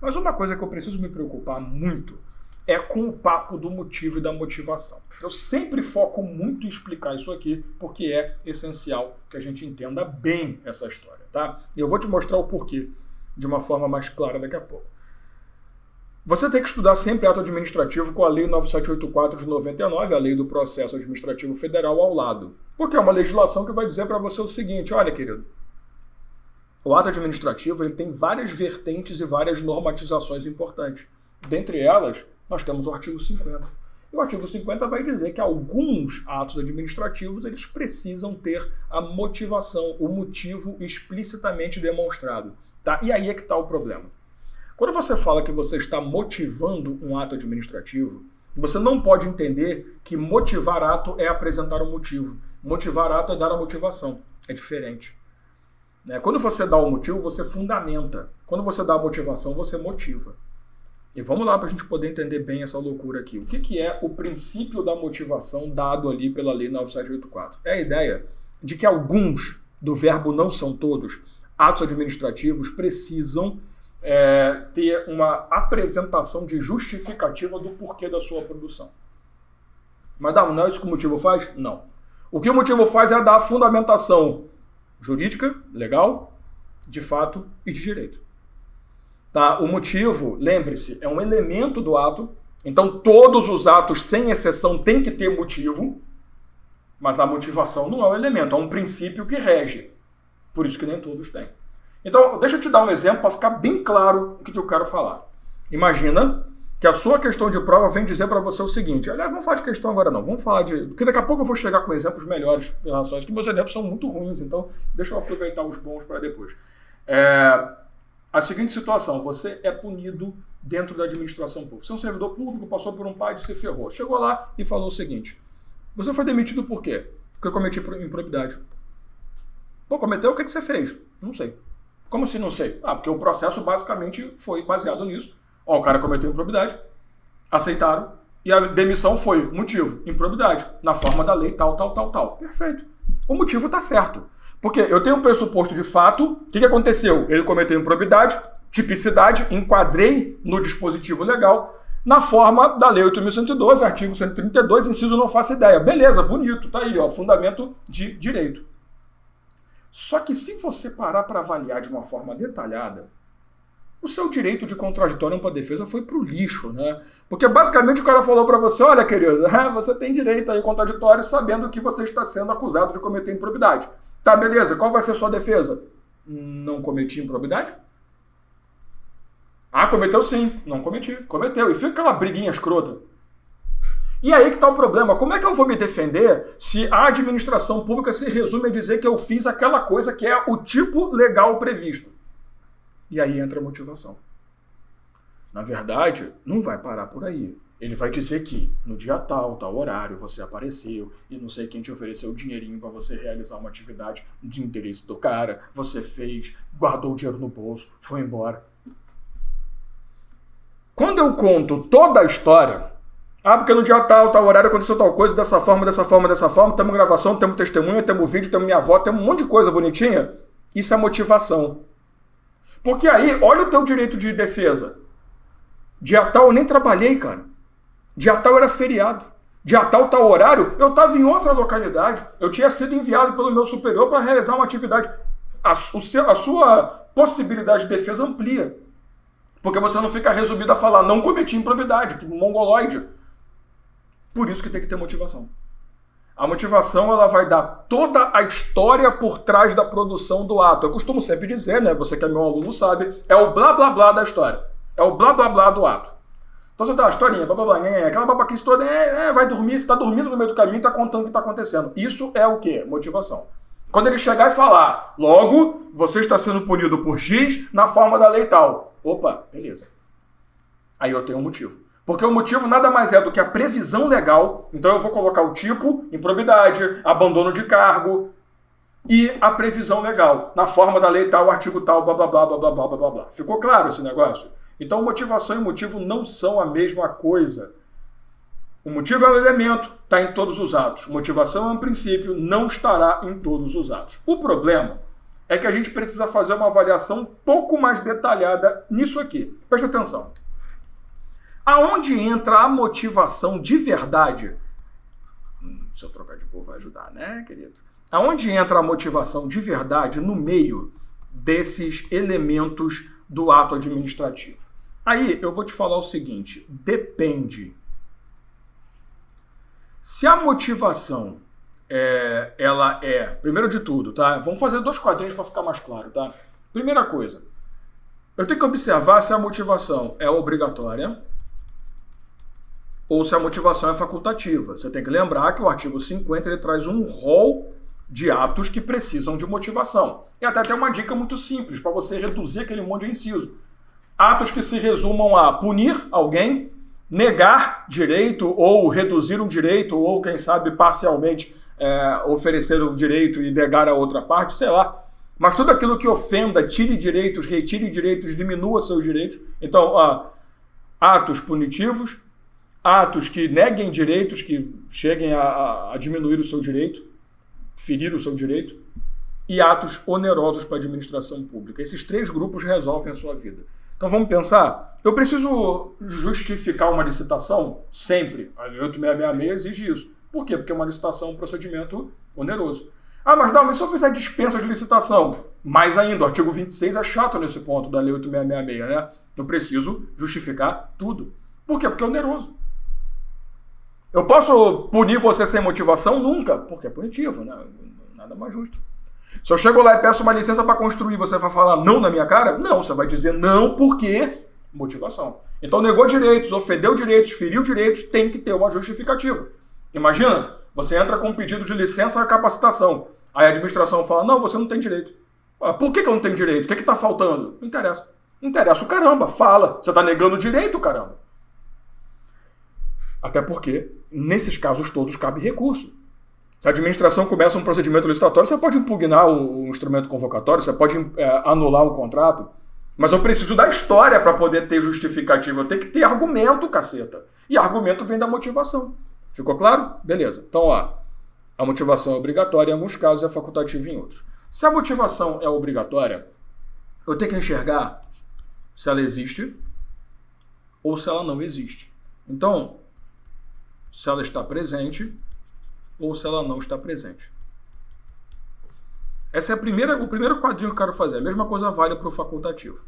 [SPEAKER 1] Mas uma coisa que eu preciso me preocupar muito é com o papo do motivo e da motivação. Eu sempre foco muito em explicar isso aqui, porque é essencial que a gente entenda bem essa história, tá? E eu vou te mostrar o porquê de uma forma mais clara daqui a pouco. Você tem que estudar sempre ato administrativo com a Lei 9784 de 99, a Lei do Processo Administrativo Federal, ao lado. Porque é uma legislação que vai dizer para você o seguinte, olha, querido, o ato administrativo ele tem várias vertentes e várias normatizações importantes. Dentre elas, nós temos o artigo 50. E o artigo 50 vai dizer que alguns atos administrativos eles precisam ter a motivação, o motivo explicitamente demonstrado. Tá? E aí é que está o problema. Quando você fala que você está motivando um ato administrativo, você não pode entender que motivar ato é apresentar um motivo. Motivar ato é dar a motivação. É diferente. Quando você dá o motivo, você fundamenta. Quando você dá a motivação, você motiva. E vamos lá para a gente poder entender bem essa loucura aqui. O que é o princípio da motivação dado ali pela Lei 9784? É a ideia de que alguns, do verbo não são todos, atos administrativos precisam ter uma apresentação de justificativa do porquê da sua produção. Mas não é isso que o motivo faz? Não. O que o motivo faz é dar a fundamentação jurídica, legal, de fato e de direito. Tá? O motivo, lembre-se, é um elemento do ato, então todos os atos, sem exceção, têm que ter motivo, mas a motivação não é um elemento, é um princípio que rege. Por isso que nem todos têm. Então, deixa eu te dar um exemplo para ficar bem claro o que eu quero falar. Imagina que a sua questão de prova vem dizer para você o seguinte, aliás, vamos falar de questão agora não, vamos falar de... Porque daqui a pouco eu vou chegar com exemplos melhores em relação a isso, que meus exemplos são muito ruins, então deixa eu aproveitar os bons para depois. A seguinte situação, você é punido dentro da administração pública. Você é um servidor público, passou por um PAD e se ferrou. Chegou lá e falou o seguinte, você foi demitido por quê? Porque eu cometi improbidade. Pô, cometeu? O que você fez? Não sei. Como assim não sei? Porque o processo basicamente foi baseado nisso. O cara cometeu improbidade, aceitaram, e a demissão foi motivo, improbidade, na forma da lei tal. Perfeito. O motivo está certo. Porque eu tenho um pressuposto de fato, o que aconteceu? Ele cometeu improbidade, tipicidade, enquadrei no dispositivo legal, na forma da Lei 8.112, artigo 132, inciso não faço ideia. Beleza, bonito, tá aí, fundamento de direito. Só que se você parar para avaliar de uma forma detalhada, o seu direito de contraditório para defesa foi pro lixo, né? Porque basicamente o cara falou para você, olha, querido, você tem direito aí contraditório sabendo que você está sendo acusado de cometer improbidade. Tá, beleza, qual vai ser a sua defesa? Não cometi improbidade? Cometeu sim. Não cometi. Cometeu. E fica aquela briguinha escrota. E aí que tá o problema. Como é que eu vou me defender se a administração pública se resume a dizer que eu fiz aquela coisa que é o tipo legal previsto? E aí entra a motivação. Na verdade, não vai parar por aí. Ele vai dizer que no dia tal horário, você apareceu e não sei quem te ofereceu o dinheirinho para você realizar uma atividade de interesse do cara, você fez, guardou o dinheiro no bolso, foi embora. Quando eu conto toda a história, porque no dia tal horário aconteceu tal coisa, dessa forma, temos gravação, temos testemunha, temos vídeo, temos minha avó, temos um monte de coisa bonitinha, isso é motivação. Porque aí, olha o teu direito de defesa. Dia tal eu nem trabalhei, cara. Dia tal era feriado. Dia tal horário, eu estava em outra localidade. Eu tinha sido enviado pelo meu superior para realizar uma atividade. A sua possibilidade de defesa amplia. Porque você não fica resumido a falar, não cometi improbidade, que mongoloide. Por isso que tem que ter motivação. A motivação, ela vai dar toda a história por trás da produção do ato. Eu costumo sempre dizer, né, você que é meu aluno sabe, é o blá blá blá da história. É o blá blá blá do ato. Então você dá uma historinha, blá blá blá, aquela babaquice toda, vai dormir, você está dormindo no meio do caminho, está contando o que está acontecendo. Isso é o quê? Motivação. Quando ele chegar e falar, logo, você está sendo punido por X na forma da lei tal. Opa, beleza. Aí eu tenho um motivo. Porque o motivo nada mais é do que a previsão legal. Então eu vou colocar o tipo, improbidade, abandono de cargo e a previsão legal, na forma da lei tal, artigo tal, blá blá blá blá blá blá blá blá. Ficou claro esse negócio? Então motivação e motivo não são a mesma coisa. O motivo é um elemento, está em todos os atos. Motivação é um princípio, não estará em todos os atos. O problema é que a gente precisa fazer uma avaliação um pouco mais detalhada nisso aqui. Presta atenção. Aonde entra a motivação de verdade? Se eu trocar de cor vai ajudar, né, querido? Aonde entra a motivação de verdade no meio desses elementos do ato administrativo? Aí eu vou te falar o seguinte, depende. Se a motivação ela é, primeiro de tudo, tá? Vamos fazer 2 quadrinhos para ficar mais claro, tá? Primeira coisa, eu tenho que observar se a motivação é obrigatória ou se a motivação é facultativa. Você tem que lembrar que o artigo 50 ele traz um rol de atos que precisam de motivação. E até tem uma dica muito simples para você reduzir aquele monte de inciso. Atos que se resumam a punir alguém, negar direito ou reduzir um direito ou, quem sabe, parcialmente oferecer o direito e negar a outra parte, sei lá. Mas tudo aquilo que ofenda, tire direitos, retire direitos, diminua seus direitos. Então, atos punitivos, atos que neguem direitos, que cheguem a diminuir o seu direito, ferir o seu direito, e atos onerosos para a administração pública. Esses 3 grupos resolvem a sua vida. Então vamos pensar, eu preciso justificar uma licitação sempre. A Lei 8666 exige isso. Por quê? Porque uma licitação é um procedimento oneroso. Mas não, mas se eu fizer dispensa de licitação, mais ainda, o artigo 26 é chato nesse ponto da Lei 8666, né? Eu preciso justificar tudo. Por quê? Porque é oneroso. Eu posso punir você sem motivação? Nunca, porque é punitivo, né? Nada mais justo. Se eu chego lá e peço uma licença para construir, você vai falar não na minha cara? Não, você vai dizer não porque motivação. Então negou direitos, ofendeu direitos, feriu direitos, tem que ter uma justificativa. Imagina, você entra com um pedido de licença à capacitação. Aí a administração fala, não, você não tem direito. Por que eu não tenho direito? O que está faltando? Não interessa. Não interessa o caramba, fala. Você está negando o direito, caramba. Até porque, nesses casos todos, cabe recurso. Se a administração começa um procedimento licitatório, você pode impugnar o instrumento convocatório, você pode anular o contrato, mas eu preciso da história para poder ter justificativa. Eu tenho que ter argumento, caceta. E argumento vem da motivação. Ficou claro? Beleza. Então, a motivação é obrigatória em alguns casos e é facultativa em outros. Se a motivação é obrigatória, eu tenho que enxergar se ela existe ou se ela não existe. Então, se ela está presente ou se ela não está presente. Esse é o primeiro quadrinho que eu quero fazer. A mesma coisa vale para o facultativo.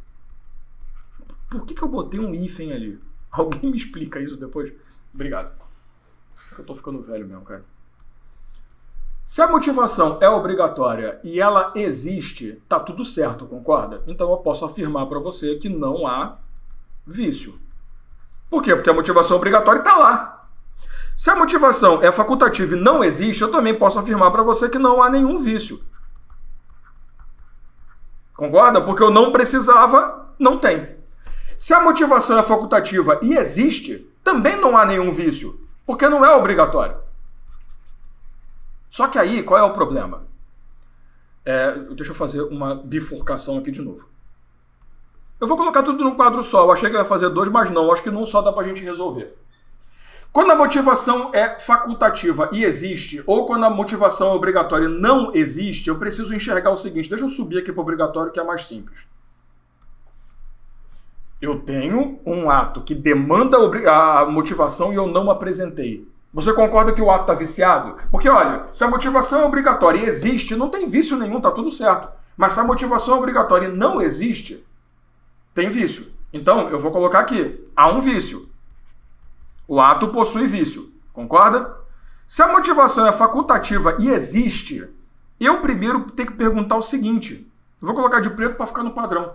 [SPEAKER 1] Por que eu botei um hífen ali? Alguém me explica isso depois? Obrigado. Eu tô ficando velho mesmo, cara. Se a motivação é obrigatória e ela existe, tá tudo certo, concorda? Então eu posso afirmar para você que não há vício. Por quê? Porque a motivação obrigatória está lá. Se a motivação é facultativa e não existe, eu também posso afirmar para você que não há nenhum vício. Concorda? Porque eu não precisava, não tem. Se a motivação é facultativa e existe, também não há nenhum vício, porque não é obrigatório. Só que aí, qual é o problema? Deixa eu fazer uma bifurcação aqui de novo. Eu vou colocar tudo num quadro só. Eu achei que eu ia fazer 2, mas não. Acho que num só dá pra gente resolver. Quando a motivação é facultativa e existe, ou quando a motivação é obrigatória e não existe, eu preciso enxergar o seguinte. Deixa eu subir aqui para o obrigatório, que é mais simples. Eu tenho um ato que demanda a motivação e eu não apresentei. Você concorda que o ato está viciado? Porque, olha, se a motivação é obrigatória e existe, não tem vício nenhum, tá tudo certo. Mas se a motivação é obrigatória e não existe, tem vício. Então, eu vou colocar aqui, há um vício. O ato possui vício, concorda? Se a motivação é facultativa e existe, eu primeiro tenho que perguntar o seguinte, vou colocar de preto para ficar no padrão.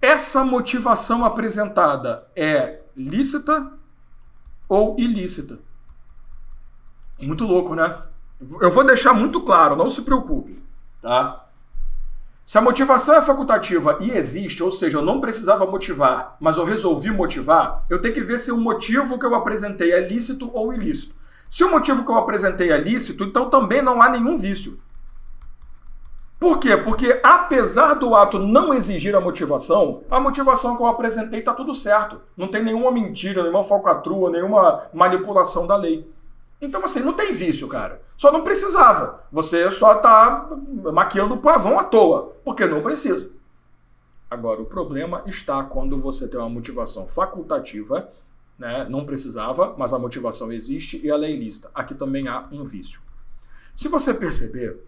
[SPEAKER 1] Essa motivação apresentada é lícita ou ilícita? Muito louco, né? Eu vou deixar muito claro, não se preocupe, tá? Se a motivação é facultativa e existe, ou seja, eu não precisava motivar, mas eu resolvi motivar, eu tenho que ver se o motivo que eu apresentei é lícito ou ilícito. Se o motivo que eu apresentei é lícito, então também não há nenhum vício. Por quê? Porque apesar do ato não exigir a motivação que eu apresentei está tudo certo. Não tem nenhuma mentira, nenhuma falcatrua, nenhuma manipulação da lei. Então, assim, não tem vício, cara. Só não precisava. Você só está maquiando o pavão à toa, porque não precisa. Agora, o problema está quando você tem uma motivação facultativa, né? Não precisava, mas a motivação existe e ela é ilícita. Aqui também há um vício. Se você perceber,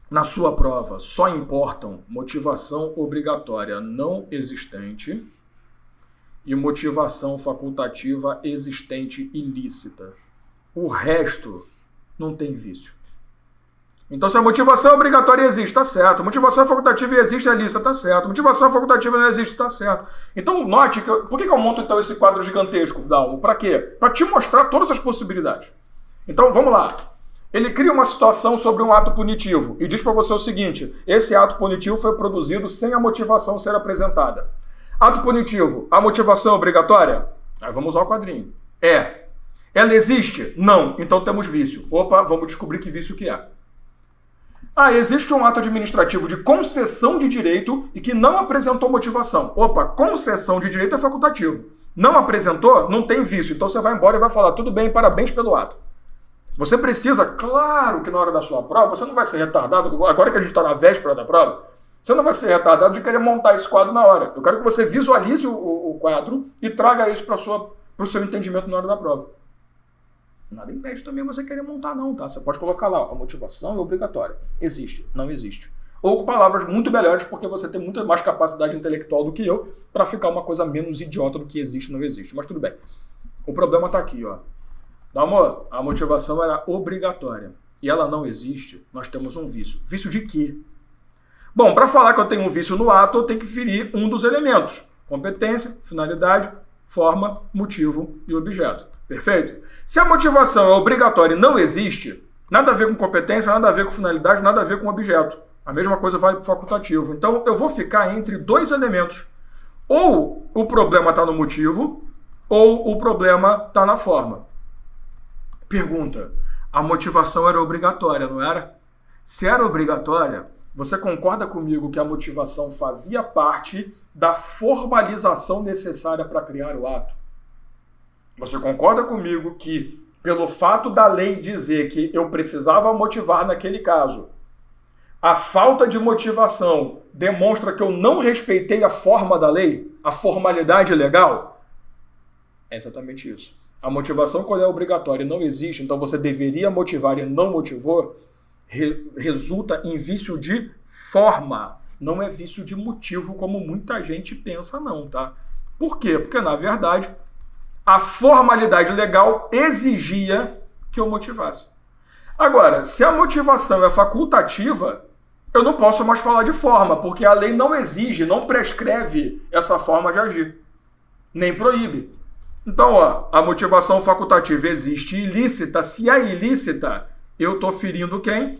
[SPEAKER 1] na sua prova só importam motivação obrigatória não existente e motivação facultativa existente ilícita. O resto não tem vício. Então, se a motivação obrigatória existe, está certo. Motivação facultativa existe, é lícita, está certo. Motivação facultativa não existe, está certo. Então, note que... Por que eu monto, então, esse quadro gigantesco, Dalmo? Para quê? Para te mostrar todas as possibilidades. Então, vamos lá. Ele cria uma situação sobre um ato punitivo e diz para você o seguinte, esse ato punitivo foi produzido sem a motivação ser apresentada. Ato punitivo, a motivação é obrigatória? Aí vamos usar o quadrinho. É. Ela existe? Não. Então temos vício. Opa, vamos descobrir que vício que é. Ah, existe um ato administrativo de concessão de direito e que não apresentou motivação. Opa, concessão de direito é facultativo. Não apresentou? Não tem vício. Então você vai embora e vai falar, tudo bem, parabéns pelo ato. Você precisa, claro que na hora da sua prova, você não vai ser retardado, agora que a gente está na véspera da prova, você não vai ser retardado de querer montar esse quadro na hora. Eu quero que você visualize o quadro e traga isso para o seu entendimento na hora da prova. Nada impede também você querer montar não, tá? Você pode colocar lá, a motivação é obrigatória. Existe, não existe. Ou com palavras muito melhores, porque você tem muito mais capacidade intelectual do que eu, para ficar uma coisa menos idiota do que existe, não existe. Mas tudo bem. O problema está aqui, ó. Amor, a motivação era obrigatória e ela não existe, nós temos um vício. Vício de quê? Bom, para falar que eu tenho um vício no ato, eu tenho que ferir um dos elementos. Competência, finalidade, forma, motivo e objeto. Perfeito? Se a motivação é obrigatória e não existe, nada a ver com competência, nada a ver com finalidade, nada a ver com objeto. A mesma coisa vale para o facultativo. Então eu vou ficar entre dois elementos. Ou o problema está no motivo, ou o problema está na forma. Pergunta, a motivação era obrigatória, não era? Se era obrigatória, você concorda comigo que a motivação fazia parte da formalização necessária para criar o ato? Você concorda comigo que, pelo fato da lei dizer que eu precisava motivar naquele caso, a falta de motivação demonstra que eu não respeitei a forma da lei, a formalidade legal? É exatamente isso. A motivação, quando é obrigatória e não existe, então você deveria motivar e não motivou, resulta em vício de forma. Não é vício de motivo, como muita gente pensa não, tá? Por quê? Porque, na verdade, a formalidade legal exigia que eu motivasse. Agora, se a motivação é facultativa, eu não posso mais falar de forma, porque a lei não exige, não prescreve essa forma de agir, nem proíbe. Então, ó, a motivação facultativa existe ilícita. Se é ilícita, eu estou ferindo quem?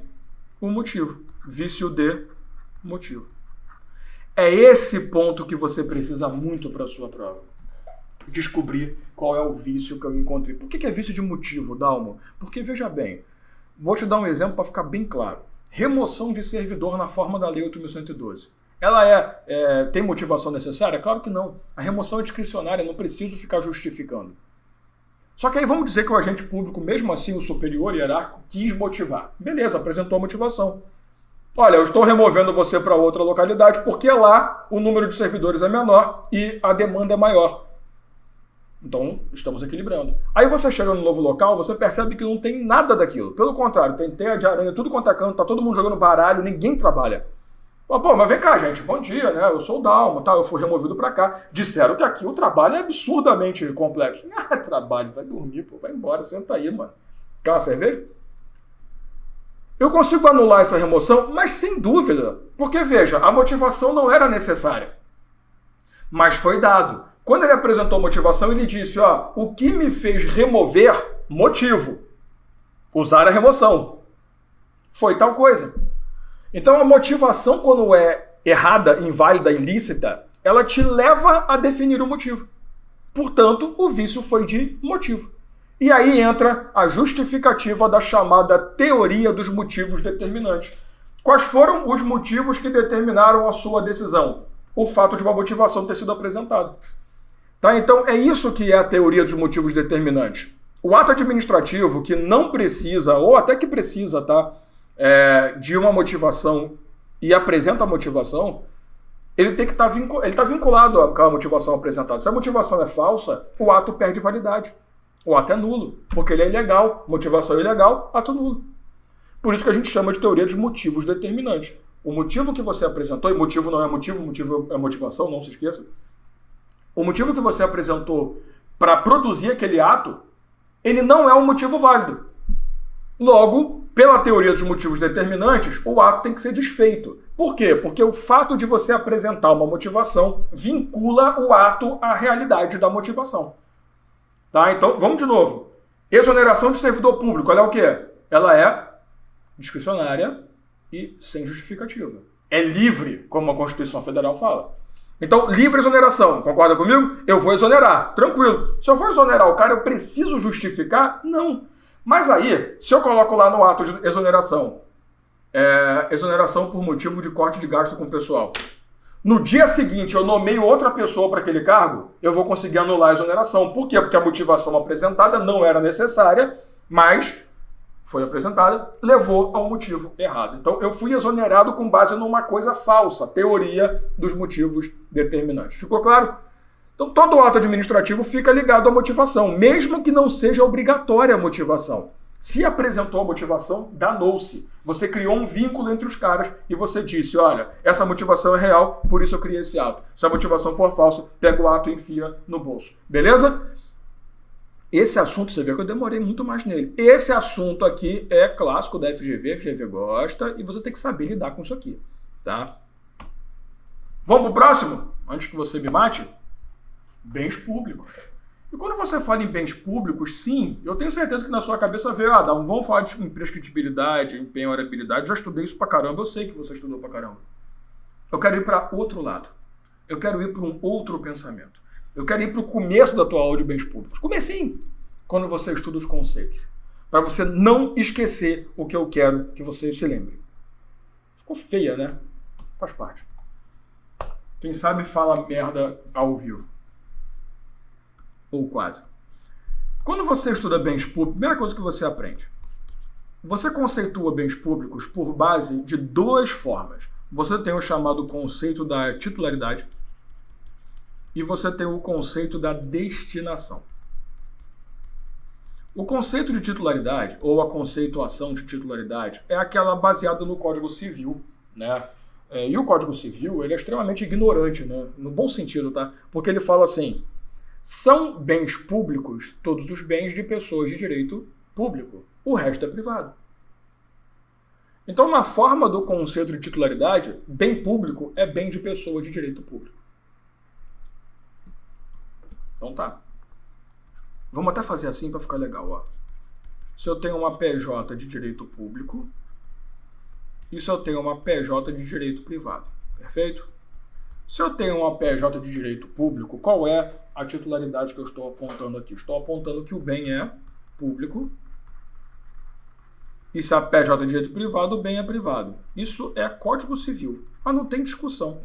[SPEAKER 1] O motivo. Vício de motivo. É esse ponto que você precisa muito para a sua prova. Descobrir qual é o vício que eu encontrei. Por que é vício de motivo, Dalmo? Porque, veja bem, vou te dar um exemplo para ficar bem claro. Remoção de servidor na forma da Lei 8.112. Ela tem motivação necessária? Claro que não. A remoção é discricionária, não preciso ficar justificando. Só que aí vamos dizer que o agente público, mesmo assim o superior hierárquico, quis motivar. Beleza, apresentou a motivação. Olha, eu estou removendo você para outra localidade porque lá o número de servidores é menor e a demanda é maior. Então, estamos equilibrando. Aí você chega no novo local, você percebe que não tem nada daquilo. Pelo contrário, tem teia de aranha, tudo quanto é canto, tá todo mundo jogando baralho, ninguém trabalha. Pô, mas vem cá, gente, bom dia, né? Eu sou o Dalmo, tá? Eu fui removido pra cá. Disseram que aqui o trabalho é absurdamente complexo. Ah, trabalho, vai dormir, pô, vai embora, senta aí, mano. Quer uma cerveja? Eu consigo anular essa remoção, mas sem dúvida. Porque, veja, a motivação não era necessária. Mas foi dado. Quando ele apresentou a motivação, ele disse, ó, o que me fez remover, motivo. Usar a remoção. Foi tal coisa. Então a motivação, quando é errada, inválida, ilícita, ela te leva a definir o motivo. Portanto, o vício foi de motivo. E aí entra a justificativa da chamada teoria dos motivos determinantes. Quais foram os motivos que determinaram a sua decisão? O fato de uma motivação ter sido apresentada. Tá? Então, é isso que é a teoria dos motivos determinantes. O ato administrativo que não precisa, ou até que precisa, tá, de uma motivação e apresenta a motivação, ele tem que estar vinculado àquela motivação apresentada. Se a motivação é falsa, o ato perde validade. O ato é nulo, porque ele é ilegal. Motivação é ilegal, ato nulo. Por isso que a gente chama de teoria dos motivos determinantes. O motivo que você apresentou, e motivo não é motivo, motivo é motivação, não se esqueça. O motivo que você apresentou para produzir aquele ato, ele não é um motivo válido. Logo, pela teoria dos motivos determinantes, o ato tem que ser desfeito. Por quê? Porque o fato de você apresentar uma motivação vincula o ato à realidade da motivação. Tá? Então, vamos de novo. Exoneração de servidor público, ela é o quê? Ela é discricionária e sem justificativa. É livre, como a Constituição Federal fala. Então, livre exoneração. Concorda comigo? Eu vou exonerar. Tranquilo. Se eu vou exonerar o cara, eu preciso justificar? Não. Mas aí, se eu coloco lá no ato de exoneração, exoneração por motivo de corte de gasto com o pessoal. No dia seguinte, eu nomeio outra pessoa para aquele cargo, eu vou conseguir anular a exoneração. Por quê? Porque a motivação apresentada não era necessária, mas foi apresentada, levou a um motivo errado. Então, eu fui exonerado com base numa coisa falsa, teoria dos motivos determinantes. Ficou claro? Então, todo ato administrativo fica ligado à motivação, mesmo que não seja obrigatória a motivação. Se apresentou a motivação, danou-se. Você criou um vínculo entre os caras e você disse, olha, essa motivação é real, por isso eu criei esse ato. Se a motivação for falsa, pega o ato e enfia no bolso. Beleza? Esse assunto, você vê que eu demorei muito mais nele. Esse assunto aqui é clássico da FGV, a FGV gosta, e você tem que saber lidar com isso aqui, tá? Vamos pro próximo? Antes que você me mate? Bens públicos. E quando você fala em bens públicos, sim, eu tenho certeza que na sua cabeça veio, vamos falar de imprescritibilidade, empenhorabilidade, já estudei isso pra caramba, eu sei que você estudou pra caramba. Eu quero ir para outro lado. Eu quero ir para um outro pensamento. Eu quero ir para o começo da tua aula de bens públicos. Comecinho, quando você estuda os conceitos. Para você não esquecer o que eu quero que você se lembre. Ficou feia, né? Faz parte. Quem sabe fala merda ao vivo. Ou quase. Quando você estuda bens públicos, primeira coisa que você aprende. Você conceitua bens públicos por base de duas formas. Você tem o chamado conceito da titularidade e você tem o conceito da destinação. O conceito de titularidade, ou a conceituação de titularidade, é aquela baseada no Código Civil, né? E o Código Civil, ele é extremamente ignorante, né? No bom sentido, tá? Porque ele fala assim, são bens públicos todos os bens de pessoas de direito público. O resto é privado. Então, na forma do conceito de titularidade, bem público é bem de pessoa de direito público. Então tá. Vamos até fazer assim para ficar legal, ó. Se eu tenho uma PJ de direito público, e se eu tenho uma PJ de direito privado. Perfeito? Se eu tenho uma PJ de direito público, qual é a titularidade que eu estou apontando aqui? Estou apontando que o bem é público. E se a PJ é de direito privado, o bem é privado. Isso é Código Civil, mas não tem discussão.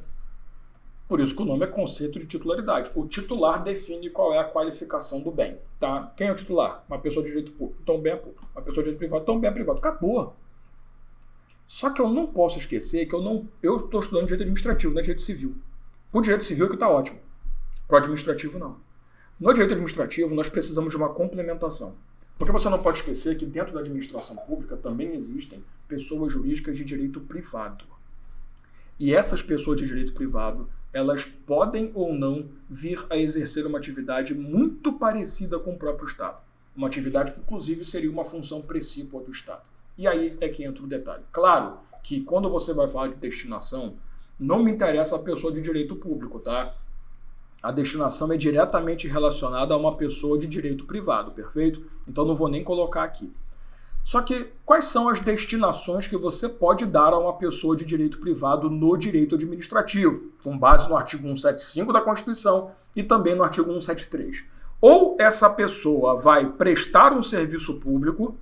[SPEAKER 1] Por isso que o nome é conceito de titularidade. O titular define qual é a qualificação do bem. Tá? Quem é o titular? Uma pessoa de direito público, então o bem é público. Uma pessoa de direito privado, então o bem é privado. Acabou. Só que eu não posso esquecer que eu estou estudando direito administrativo, não é direito civil. O direito civil é que está ótimo. Para o administrativo, não. No direito administrativo, nós precisamos de uma complementação. Porque você não pode esquecer que dentro da administração pública também existem pessoas jurídicas de direito privado. E essas pessoas de direito privado, elas podem ou não vir a exercer uma atividade muito parecida com o próprio Estado. Uma atividade que, inclusive, seria uma função precípua do Estado. E aí é que entra o detalhe. Claro que quando você vai falar de destinação, não me interessa a pessoa de direito público, tá? A destinação é diretamente relacionada a uma pessoa de direito privado, perfeito? Então não vou nem colocar aqui. Só que quais são as destinações que você pode dar a uma pessoa de direito privado no direito administrativo, com base no artigo 175 da Constituição e também no artigo 173? Ou essa pessoa vai prestar um serviço público,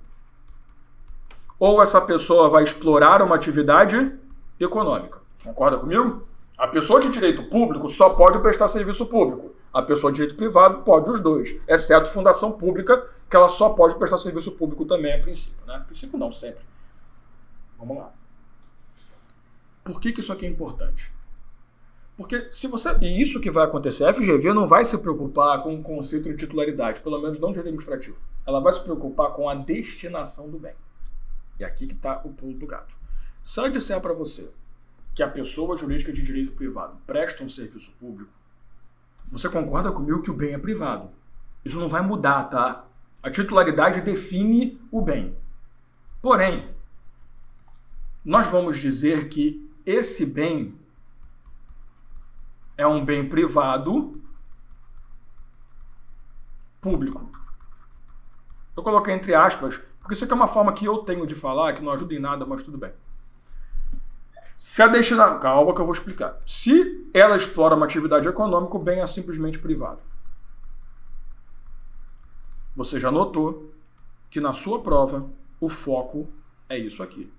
[SPEAKER 1] ou essa pessoa vai explorar uma atividade econômica. Concorda comigo? A pessoa de direito público só pode prestar serviço público. A pessoa de direito privado pode os dois, exceto fundação pública, que ela só pode prestar serviço público também, a princípio. Né? A princípio não, sempre. Vamos lá. Por que isso aqui é importante? Porque se você... E isso que vai acontecer, a FGV não vai se preocupar com o conceito de titularidade, pelo menos não de direito administrativo. Ela vai se preocupar com a destinação do bem. E aqui que está o pulo do gato. Se ela disser para você que a pessoa jurídica de direito privado presta um serviço público, você concorda comigo que o bem é privado. Isso não vai mudar, tá? A titularidade define o bem. Porém, nós vamos dizer que esse bem é um bem privado público. Eu coloquei entre aspas, porque isso aqui é uma forma que eu tenho de falar, que não ajuda em nada, mas tudo bem. Se a destinação... Calma que eu vou explicar. Se ela explora uma atividade econômica, o bem é simplesmente privado. Você já notou que na sua prova o foco é isso aqui.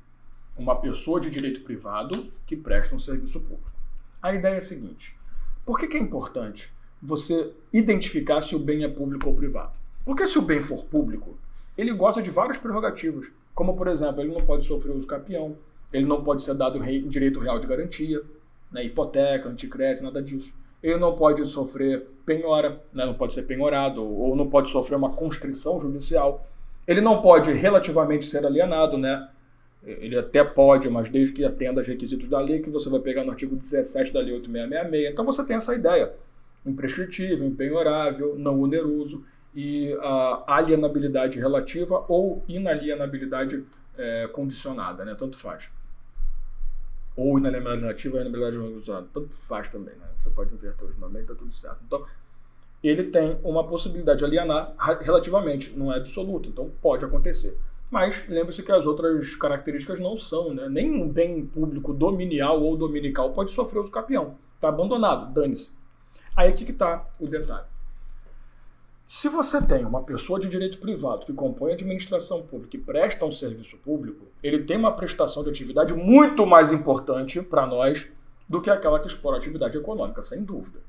[SPEAKER 1] Uma pessoa de direito privado que presta um serviço público. A ideia é a seguinte. Por que é importante você identificar se o bem é público ou privado? Porque se o bem for público, ele gosta de vários prerrogativos. Como, por exemplo, ele não pode sofrer uso capião, ele não pode ser dado direito real de garantia, né, hipoteca, anticrece, nada disso. Ele não pode sofrer penhora, né, não pode ser penhorado, ou não pode sofrer uma constrição judicial. Ele não pode relativamente ser alienado, né? Ele até pode, mas desde que atenda aos requisitos da lei, que você vai pegar no artigo 17 da Lei 8666. Então você tem essa ideia. Imprescritível, impenhorável, não oneroso e a alienabilidade relativa ou inalienabilidade condicionada, né? Tanto faz. Ou inalienabilidade relativa ou inalienabilidade condicionada. Tanto faz também, né? Você pode inverter os nomes, tá tudo certo. Então, ele tem uma possibilidade de alienar relativamente, não é absoluta, então pode acontecer. Mas lembre-se que as outras características não são, né? Nem um bem público dominial ou dominical pode sofrer uso capião. Está abandonado, dane-se. Aí aqui que está o detalhe. Se você tem uma pessoa de direito privado que compõe a administração pública e presta um serviço público, ele tem uma prestação de atividade muito mais importante para nós do que aquela que explora a atividade econômica, sem dúvida.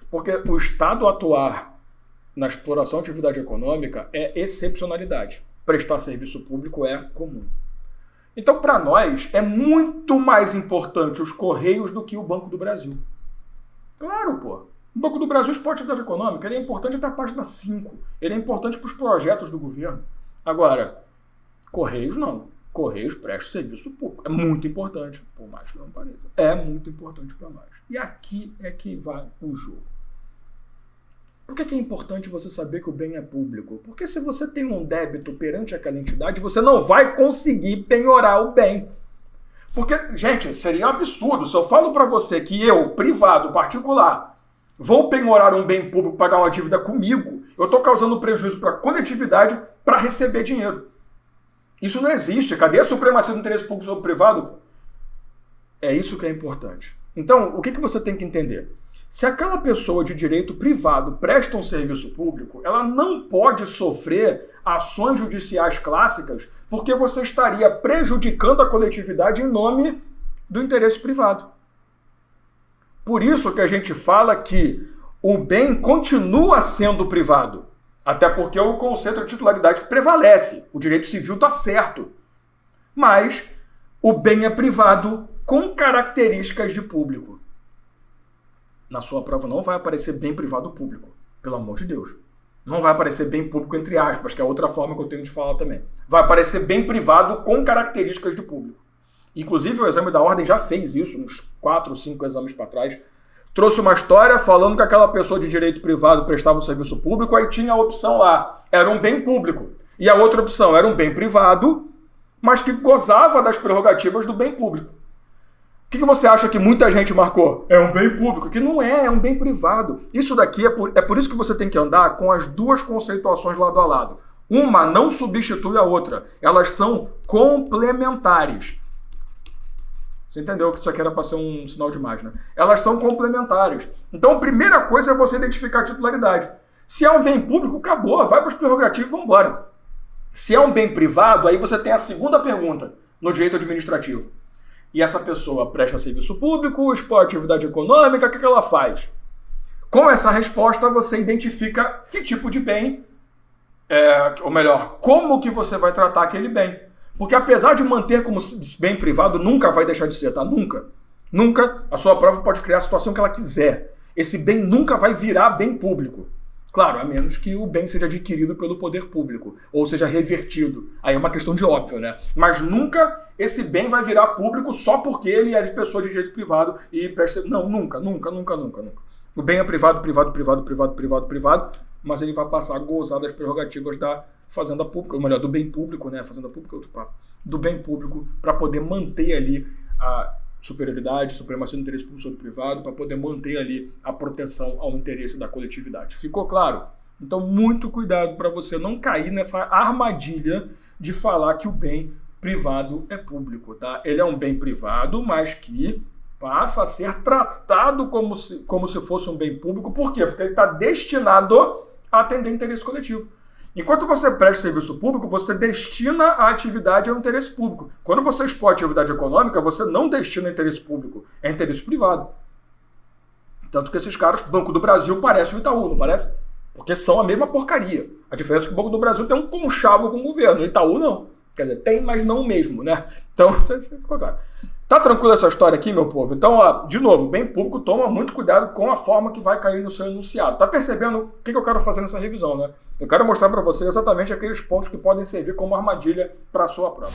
[SPEAKER 1] Porque o Estado atuar na exploração de atividade econômica é excepcionalidade. Prestar serviço público é comum. Então, para nós, é muito mais importante os Correios do que o Banco do Brasil. Claro, pô. O Banco do Brasil exporta atividade econômica, ele é importante até a página 5. Ele é importante para os projetos do governo. Agora, Correios não. Correios presta serviço público. É muito importante, por mais que não pareça. É muito importante para nós. E aqui é que vai o jogo. Por que é importante você saber que o bem é público? Porque se você tem um débito perante aquela entidade, você não vai conseguir penhorar o bem. Porque, gente, seria um absurdo. Se eu falo para você que eu, privado, particular, vou penhorar um bem público, pagar uma dívida comigo, eu estou causando prejuízo para a coletividade para receber dinheiro. Isso não existe. Cadê a supremacia do interesse público sobre o privado? É isso que é importante. Então, o que você tem que entender? Se aquela pessoa de direito privado presta um serviço público, ela não pode sofrer ações judiciais clássicas porque você estaria prejudicando a coletividade em nome do interesse privado. Por isso que a gente fala que o bem continua sendo privado. Até porque o conceito de titularidade prevalece. O direito civil está certo. Mas o bem é privado com características de público. Na sua prova não vai aparecer bem privado público. Pelo amor de Deus. Não vai aparecer bem público entre aspas, que é outra forma que eu tenho de falar também. Vai aparecer bem privado com características de público. Inclusive o exame da ordem já fez isso, uns 4 ou 5 exames para trás. trouxe uma história falando que aquela pessoa de direito privado prestava um serviço público, aí tinha a opção lá, era um bem público. E a outra opção era um bem privado, mas que gozava das prerrogativas do bem público. O que você acha que muita gente marcou? É um bem público, que não é um bem privado. Isso daqui é por isso que você tem que andar com as duas conceituações lado a lado. Uma não substitui a outra. Elas são complementares. Você entendeu que isso aqui era para ser um sinal de mais, né? Elas são complementares. Então, a primeira coisa é você identificar a titularidade. Se é um bem público, acabou, vai para os prerrogativos e vamos embora. Se é um bem privado, aí você tem a segunda pergunta no direito administrativo. E essa pessoa presta serviço público, expõe atividade econômica, o que ela faz? Com essa resposta, você identifica que tipo de bem, ou melhor, como que você vai tratar aquele bem. Porque apesar de manter como bem privado, nunca vai deixar de ser, tá? Nunca. Nunca. A sua prova pode criar a situação que ela quiser. Esse bem nunca vai virar bem público. Claro, a menos que o bem seja adquirido pelo poder público, ou seja revertido. Aí é uma questão de óbvio, né? Mas nunca esse bem vai virar público só porque ele é de pessoa de direito privado e presta... Não, nunca. O bem é privado, mas ele vai passar a gozar das prerrogativas da fazenda pública, ou melhor, do bem público, né? A fazenda pública é outro papo. Do bem público, para poder manter ali a superioridade, supremacia do interesse público sobre o privado, para poder manter ali a proteção ao interesse da coletividade. Ficou claro? Então, muito cuidado para você não cair nessa armadilha de falar que o bem privado é público, tá? Ele é um bem privado, mas que passa a ser tratado como se fosse um bem público. Por quê? Porque ele está destinado a atender interesse coletivo. Enquanto você presta serviço público, você destina a atividade ao interesse público. Quando você expõe atividade econômica, você não destina a interesse público, é interesse privado. Tanto que esses caras, Banco do Brasil, parece o Itaú, não parece? Porque são a mesma porcaria. A diferença é que o Banco do Brasil tem um conchavo com o governo, o Itaú não. Quer dizer, tem, mas não o mesmo, né? Então, você ficou claro. Tá tranquilo essa história aqui, meu povo? Então, ó, de novo, bem público, toma muito cuidado com a forma que vai cair no seu enunciado. Tá percebendo o que eu quero fazer nessa revisão, né? Eu quero mostrar para você exatamente aqueles pontos que podem servir como armadilha para a sua prova.